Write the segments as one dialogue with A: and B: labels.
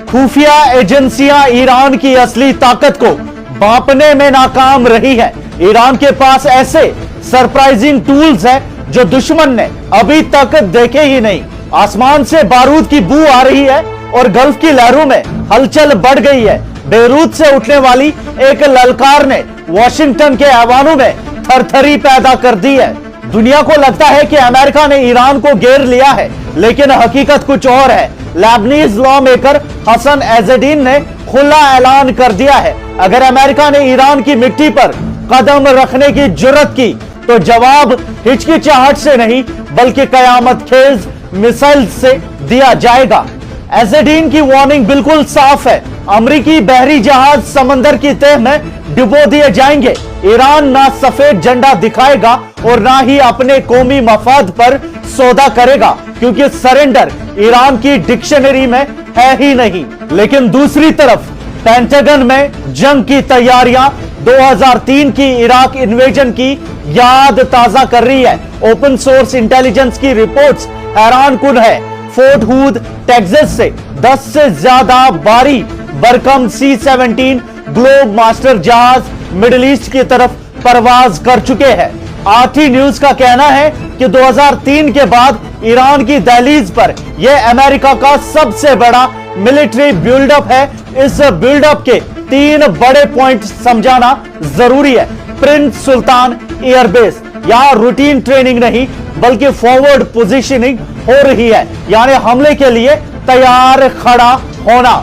A: खुफिया एजेंसियां ईरान की असली ताकत को भांपने में नाकाम रही है। ईरान के पास ऐसे सरप्राइजिंग टूल्स हैं जो दुश्मन ने अभी तक देखे ही नहीं। आसमान से बारूद की बू आ रही है और गल्फ की लहरों में हलचल बढ़ गई है। बेरूत से उठने वाली एक ललकार ने वॉशिंगटन के ऐवानों में थरथरी पैदा कर दी है। दुनिया को लगता है कि अमेरिका ने ईरान को घेर लिया है, लेकिन हकीकत कुछ और है। लेबनीज लॉ मेकर हसन एज़ेदीन ने खुला ऐलान कर दिया है, अगर अमेरिका ने ईरान की मिट्टी पर कदम रखने की जुर्रत की तो जवाब हिचकिचाहट से नहीं बल्कि कयामत खेज मिसाइल से दिया जाएगा। एज़ेदीन की वार्निंग बिल्कुल साफ है, अमेरिकी बहरी जहाज समंदर की तह में डुबो दिए जाएंगे। ईरान ना सफेद झंडा दिखाएगा और ना ही अपने कौमी मफाद पर सौदा करेगा, क्योंकि सरेंडर ईरान की डिक्शनरी में है ही नहीं। लेकिन दूसरी तरफ पेंटागन में जंग की तैयारियां 2003 की इराक इन्वेजन की याद ताजा कर रही है। ओपन सोर्स इंटेलिजेंस की रिपोर्ट्स हैरानकुन है। फोर्ट हुद टेक्सास से 10 से ज्यादा भारी बरकम C-17 ग्लोब मास्टर जहाज मिडिल ईस्ट की तरफ परवाज कर चुके हैं। RT न्यूज का कहना है कि 2003 के बाद ईरान की दहलीज पर यह अमेरिका का सबसे बड़ा मिलिट्री बिल्डअप है। इस बिल्डअप के 3 बड़े पॉइंट समझाना जरूरी है। प्रिंस सुल्तान एयरबेस, यहां रूटीन ट्रेनिंग नहीं बल्कि फॉरवर्ड पोजीशनिंग हो रही है, यानी हमले के लिए तैयार खड़ा होना।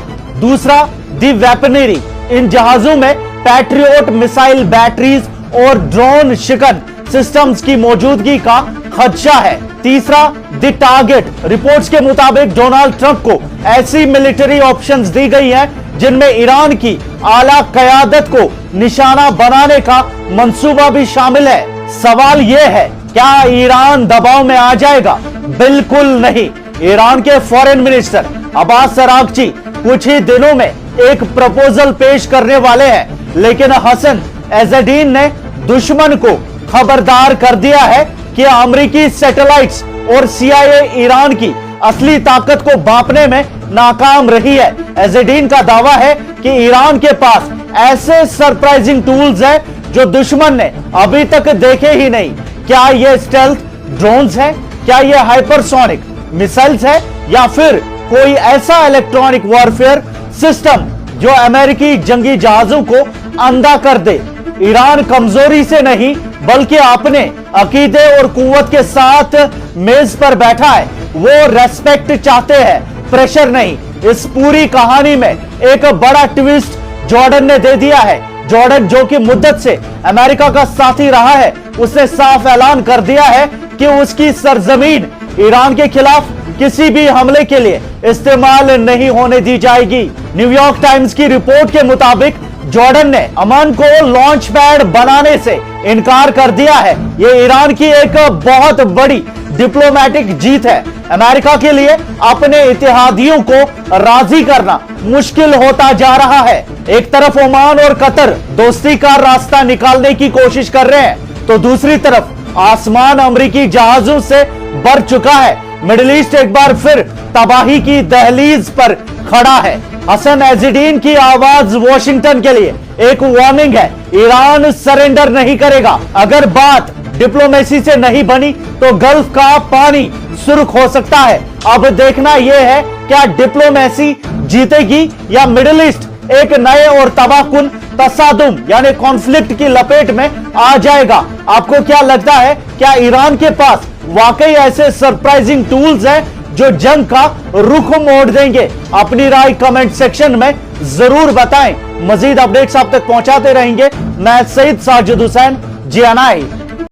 A: दूसरा, दी वेपनरी, इन जहाजों में पैट्रियोट मिसाइल बैटरीज और ड्रोन शिकन सिस्टम्स की मौजूदगी का खदशा है। तीसरा, द टारगेट, रिपोर्ट्स के मुताबिक डोनाल्ड ट्रंप को ऐसी मिलिट्री ऑप्शंस दी गई हैं जिनमें ईरान की आला कयादत को निशाना बनाने का मंसूबा भी शामिल है। सवाल यह है, क्या ईरान दबाव में आ जाएगा? बिल्कुल नहीं। ईरान के फॉरेन मिनिस्टर अब्बास अरागची कुछ ही दिनों में एक प्रपोजल पेश करने वाले हैं, लेकिन हसन एज़ेदीन ने दुश्मन को खबरदार कर दिया है कि अमेरिकी सैटेलाइट्स और CIA ईरान की असली ताकत को भांपने में नाकाम रही है। एज़ेदीन का दावा है कि ईरान के पास ऐसे सरप्राइजिंग टूल्स हैं जो दुश्मन ने अभी तक देखे ही नहीं। क्या ये स्टेल्थ ड्रोन्स हैं? क्या ये हाइपरसोनिक मिसाइल्स है या फिर कोई ऐसा इलेक्ट्रॉनिक वॉरफेयर सिस्टम जो अमेरिकी जंगी जहाजों को अंधा कर दे? ईरान कमजोरी से नहीं बल्कि अपने अकीदे और कुव्वत के साथ मेज पर बैठा है। वो रेस्पेक्ट चाहते हैं, प्रेशर नहीं। इस पूरी कहानी में एक बड़ा ट्विस्ट जॉर्डन ने दे दिया है। जॉर्डन, जो कि मुद्दत से अमेरिका का साथी रहा है, उसने साफ ऐलान कर दिया है कि उसकी सरजमीन ईरान के खिलाफ किसी भी हमले के लिए इस्तेमाल नहीं होने दी जाएगी। न्यूयॉर्क टाइम्स की रिपोर्ट के मुताबिक जॉर्डन ने अमन को लॉन्च पैड बनाने से इनकार कर दिया है। यह ईरान की एक बहुत बड़ी डिप्लोमेटिक जीत है। अमेरिका के लिए अपने इत्तेहादियों को राजी करना मुश्किल होता जा रहा है। एक तरफ ओमान और कतर दोस्ती का रास्ता निकालने की कोशिश कर रहे हैं, तो दूसरी तरफ आसमान अमेरिकी जहाजों से भर चुका है। मिडिल ईस्ट एक बार फिर तबाही की दहलीज पर खड़ा है। हसन एज़ेदीन की आवाज वॉशिंगटन के लिए एक वार्निंग है, ईरान सरेंडर नहीं करेगा। अगर बात डिप्लोमेसी से नहीं बनी तो गल्फ का पानी सुर्ख हो सकता है। अब देखना यह है, क्या डिप्लोमेसी जीतेगी या मिडिल ईस्ट एक नए और तबाहकुन तसादुम यानी कॉन्फ्लिक्ट की लपेट में आ जाएगा? आपको क्या लगता है, क्या ईरान के पास वाकई ऐसे सरप्राइजिंग टूल्स हैं जो जंग का रुख मोड़ देंगे? अपनी राय कमेंट सेक्शन में जरूर बताएं। मजीद अपडेट्स आप तक पहुंचाते रहेंगे। मैं सईद साजिद हुसैन, GNI।